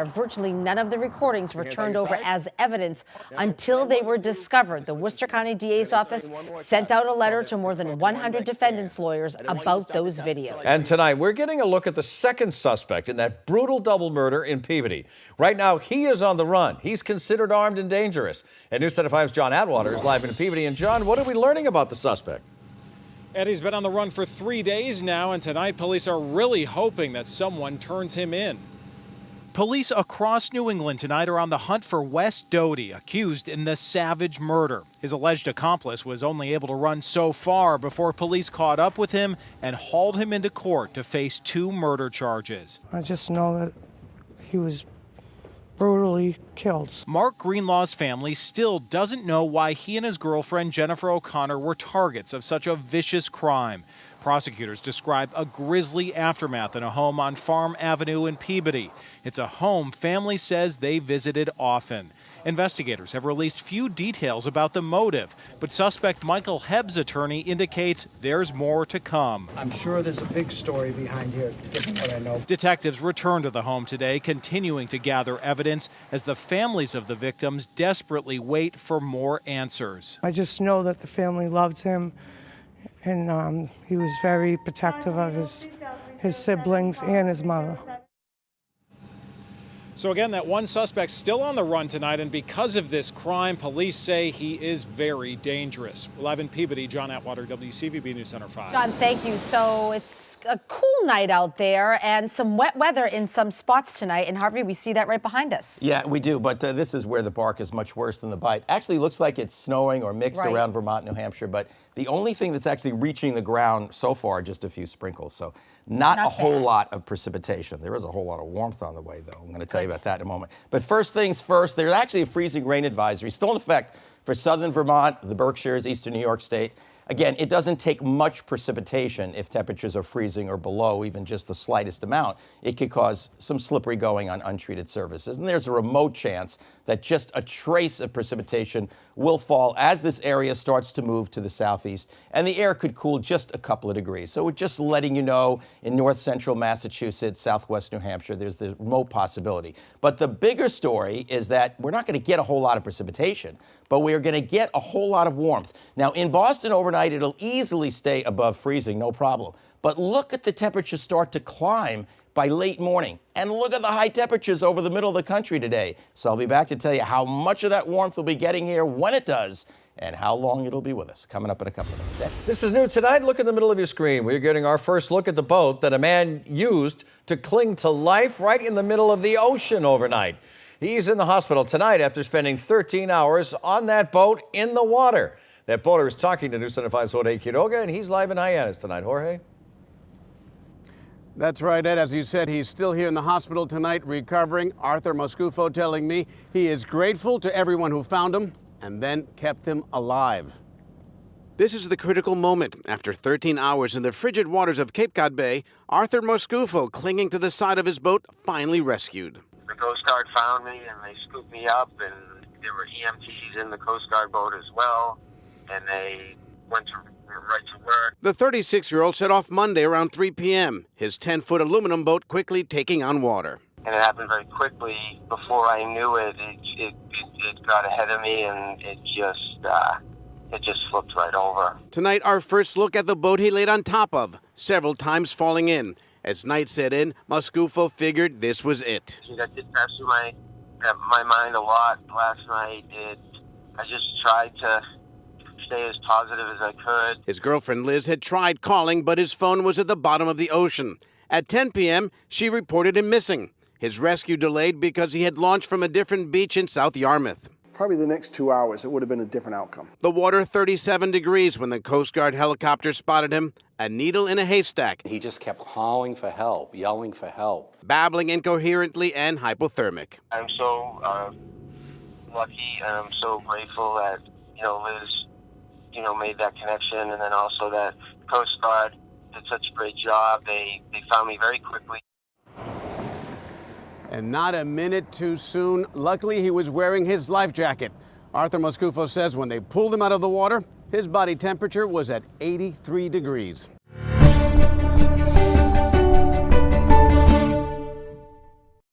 Virtually none of the recordings were turned over as evidence until they were discovered. The Worcester County DA's office sent out a letter to more than 100 defendants' lawyers about those videos. And tonight, we're getting a look at the second suspect in that brutal double murder in Peabody. Right now, he is on the run. He's considered armed and dangerous. And News Center 5's John Atwater is live in Peabody. And John, what are we learning about the suspect? Eddie's been on the run for 3 days now, and tonight police are really hoping that someone turns him in. Police across New England tonight are on the hunt for Wes Doty, accused in the savage murder. His alleged accomplice was only able to run so far before police caught up with him and hauled him into court to face 2 murder charges. I just know that he was brutally killed. Mark Greenlaw's family still doesn't know why he and his girlfriend Jennifer O'Connor were targets of such a vicious crime. Prosecutors describe a grisly aftermath in a home on Farm Avenue in Peabody. It's a home family says they visited often. Investigators have released few details about the motive, but suspect Michael Hebb's attorney indicates there's more to come. I'm sure there's a big story behind here, given what I know. Detectives returned to the home today, continuing to gather evidence as the families of the victims desperately wait for more answers. I just know that the family loved him, and he was very protective of his siblings and his mother. So again, that one suspect still on the run tonight, and because of this crime, police say he is very dangerous. Live in Peabody, John Atwater, WCVB News Center 5. John, thank you. So it's a cool night out there and some wet weather in some spots tonight. And Harvey, we see that right behind us. Yeah, we do. But this is where the bark is much worse than the bite. Actually, looks like it's snowing or mixed around Vermont, New Hampshire. But the only thing that's actually reaching the ground so far are just a few sprinkles. So not a whole lot of precipitation. There is a whole lot of warmth on the way, though. I'm going to tell you about that in a moment. But first things first, there's actually a freezing rain advisory still in effect for southern Vermont, the Berkshires, eastern New York State. Again, it doesn't take much precipitation if temperatures are freezing or below even just the slightest amount. It could cause some slippery going on untreated surfaces. And there's a remote chance that just a trace of precipitation will fall as this area starts to move to the southeast. And the air could cool just a couple of degrees. So we're just letting you know in north central Massachusetts, southwest New Hampshire, there's the remote possibility. But the bigger story is that we're not going to get a whole lot of precipitation, but we are going to get a whole lot of warmth. Now, in Boston overnight, it'll easily stay above freezing, no problem. But look at the temperatures start to climb by late morning. And look at the high temperatures over the middle of the country today. So I'll be back to tell you how much of that warmth we'll be getting here, when it does, and how long it'll be with us. Coming up in a couple of minutes. This is new tonight. Look in the middle of your screen. We're getting our first look at the boat that a man used to cling to life right in the middle of the ocean overnight. He's in the hospital tonight after spending 13 hours on that boat in the water. That boater is talking to News Center 5's Jorge Quiroga, and he's live in Hyannis tonight. Jorge? That's right, Ed. As you said, he's still here in the hospital tonight recovering. Arthur Moscufo telling me he is grateful to everyone who found him and then kept him alive. This is the critical moment. After 13 hours in the frigid waters of Cape Cod Bay, Arthur Moscufo, clinging to the side of his boat, finally rescued. The Coast Guard found me and they scooped me up, and there were EMTs in the Coast Guard boat as well, and they went right to work. The 36-year-old set off Monday around 3 p.m., his 10-foot aluminum boat quickly taking on water. And it happened very quickly. Before I knew it, it got ahead of me, and it just flipped right over. Tonight, our first look at the boat he laid on top of, several times falling in. As night set in, Moscufo figured this was it. That did pass through my mind a lot last night. I just tried to stay as positive as I could. His girlfriend Liz had tried calling, but his phone was at the bottom of the ocean. At 10 p.m., she reported him missing. His rescue delayed because he had launched from a different beach in South Yarmouth. Probably the next 2 hours, it would have been a different outcome. The water 37 degrees when the Coast Guard helicopter spotted him, a needle in a haystack. He just kept calling for help, yelling for help. Babbling incoherently and hypothermic. I'm so lucky, and I'm so grateful that, Liz, made that connection, and then also that Coast Guard did such a great job. They found me very quickly. And not a minute too soon. Luckily, he was wearing his life jacket. Arthur Moscufo says when they pulled him out of the water, his body temperature was at 83 degrees.